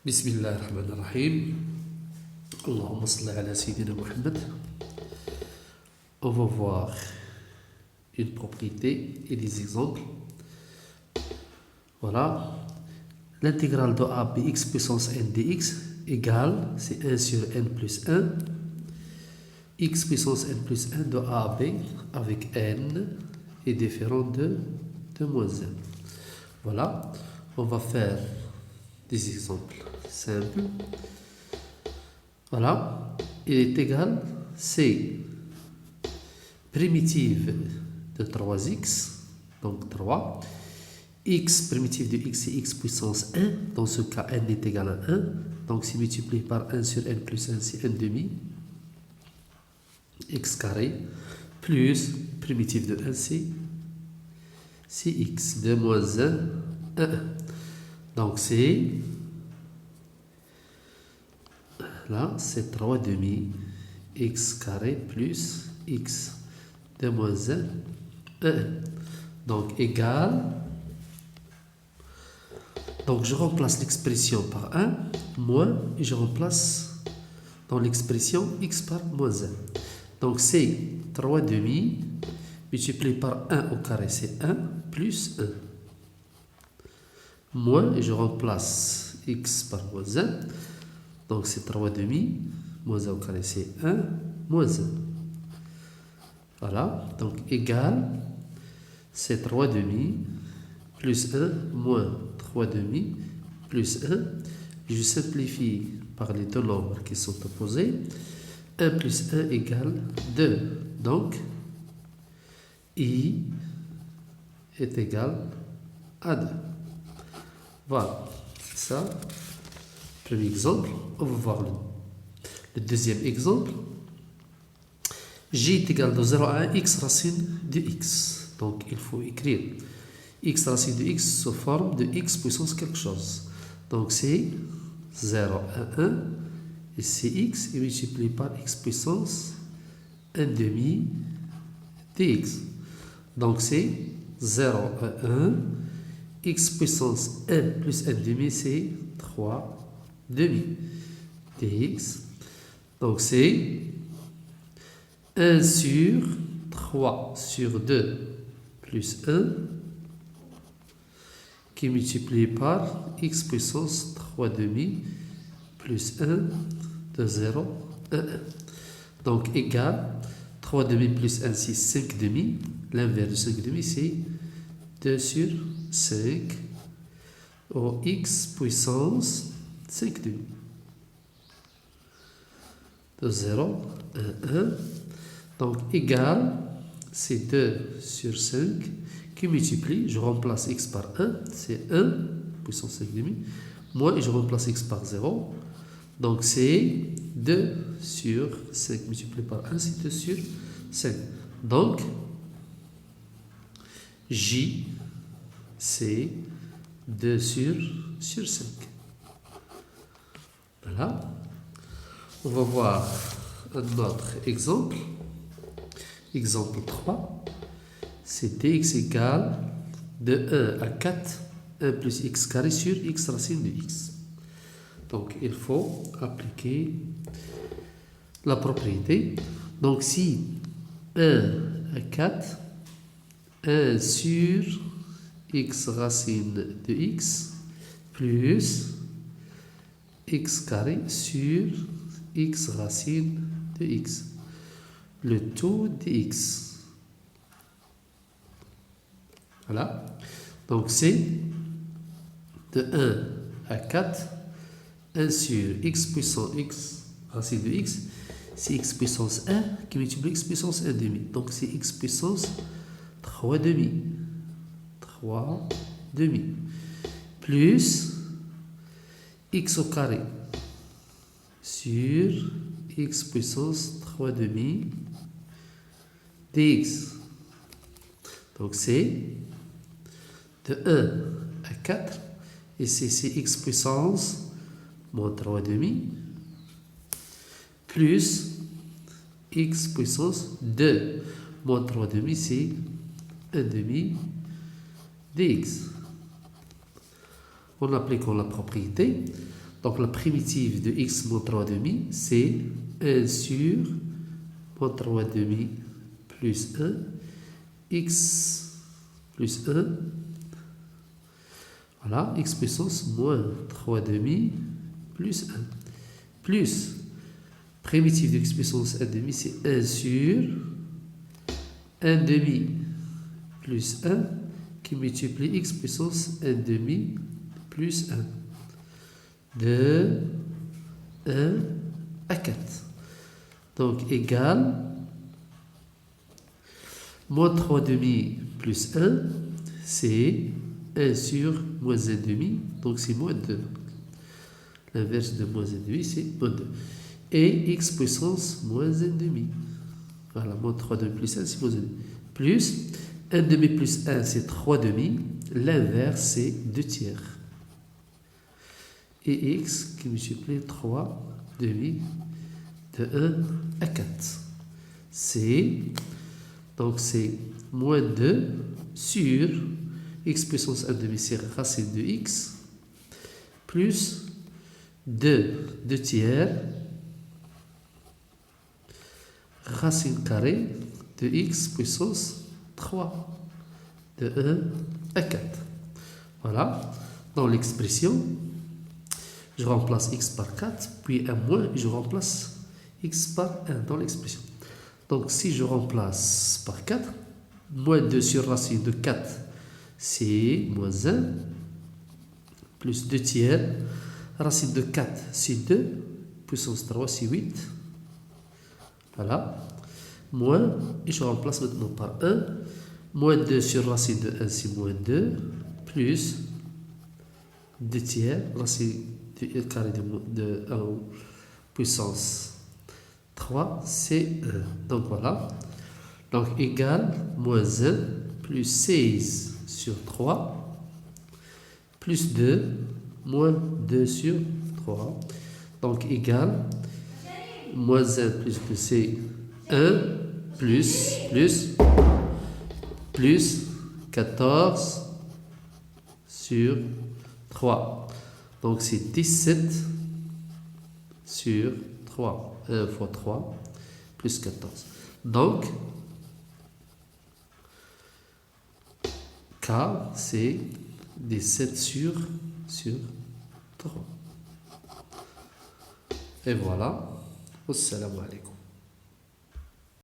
بسم الله الرحمن الرحيم. اللهم صل على سيدنا Mohammed. On va voir une propriété et des exemples. Voilà. L'intégrale de a bx puissance n dx égale, c'est 1 sur n plus 1, x puissance n plus 1 de a à b avec n est différent de moins 1. Voilà. On va faire des exemples simples. Voilà. Il est égal, c'est primitive de 3x, donc 3. X primitive de x, c'est x puissance 1. Dans ce cas, n est égal à 1. Donc, c'est multiplié par 1 sur n plus 1, c'est 1 demi. X carré. Plus primitive de 1, c'est x. De moins 1, 1. Donc, c'est... Là, c'est 3 demi. X carré plus x. De moins 1, 1. Donc, égal... Donc, je remplace l'expression par 1, moins, et je remplace dans l'expression x par moins 1. Donc, c'est 3 demi, multiplié par 1 au carré, c'est 1, plus 1. Moins, et je remplace x par moins 1. Donc, c'est 3 demi, moins 1 au carré, c'est 1, moins 1. Voilà, donc, égal, c'est 3 demi, plus 1, moins 3 demi, plus 1. Je simplifie par les deux nombres qui sont opposés. 1 plus 1 égale 2. Donc, I est égal à 2. Voilà, ça, premier exemple. On va voir le deuxième exemple. J est égal de 0 à 1, x racine de x. Donc, il faut écrire x racine de x sous forme de x puissance quelque chose. Donc, c'est 0 à 1, et c'est x, et multiplié par x puissance 1 demi dx. Donc, c'est 0 à 1, x puissance 1 plus 1 demi, c'est 3 demi dx. Donc, c'est 1 sur 3 sur 2 plus 1 qui est multiplié par x puissance 3 demi plus 1 de 0, 1, 1. Donc, égal 3 demi plus 1, c'est 5 demi. L'inverse de 5 demi, c'est 2 sur 5 au x puissance 5 demi. De 0, 1, 1. Donc, égal, c'est 2 sur 5 qui multiplie, je remplace x par 1, c'est 1, puissance 5 demi, moins, et je remplace x par 0, donc c'est 2 sur 5 multiplié par 1, c'est 2 sur 5. Donc, J, c'est 2 sur 5. Voilà. On va voir un autre exemple. Exemple 3. C'est dx égale de 1 à 4, 1 plus x carré sur x racine de x. Donc, il faut appliquer la propriété. Donc, si 1 à 4, 1 sur x racine de x plus x carré sur x racine de x. Le tout de x. Voilà. Donc, c'est de 1 à 4, 1 sur x puissance x racine de x, c'est x puissance 1 qui multiplie x puissance 1 demi. Donc, c'est x puissance 3 demi. 3 demi. Plus x au carré sur x puissance 3 demi dx. Donc, c'est de 1 à 4, et c'est x puissance moins 3 demi, plus x puissance 2 moins 3 demi, c'est 1 demi dx. En appliquant la propriété, Donc la primitive de x moins 3 demi, c'est 1 sur moins 3 demi plus 1, x plus 1, voilà, x puissance moins 3 demi plus 1, plus primitive de x puissance 1 demi, c'est 1 sur 1 demi plus 1 qui multiplie x puissance 1 demi plus 1 de 1 à 4. Donc égal moins 3 demi plus 1, c'est 1 sur moins 1 demi, donc c'est moins 2. L'inverse de moins 1 demi, c'est moins 2. Et x puissance moins 1 demi. Voilà, moins 3 demi plus 1, c'est moins 1 demi. Plus 1 demi plus 1, c'est 3 demi. L'inverse, c'est 2 tiers. Et x qui multiplie 3 demi de 1 à 4. Donc c'est moins 2 sur x puissance 1 demi, c'est racine de x, plus 2 tiers, racine carrée de x puissance 3, de 1 à 4. Voilà, dans l'expression, je remplace x par 4, puis un moins, et je remplace x par 1 dans l'expression. Donc si je remplace par 4, moins 2 sur racine de 4, c'est moins 1, plus 2 tiers, racine de 4, c'est 2, puissance 3, c'est 8. Voilà, moins, et je remplace maintenant par 1, moins 2 sur racine de 1, c'est moins 2, plus 2 tiers, racine carré de 1 puissance 3, c'est 1. Donc voilà, donc égal moins 1 plus 16 sur 3, plus 2, moins 2 sur 3. Donc égal moins 1 plus 2, c'est 1 plus 14 sur 3. Donc c'est 17 sur 3. 1 fois 3 plus 14. Donc K, c'est 17 sur 3. Et voilà. Assalamu alaikum.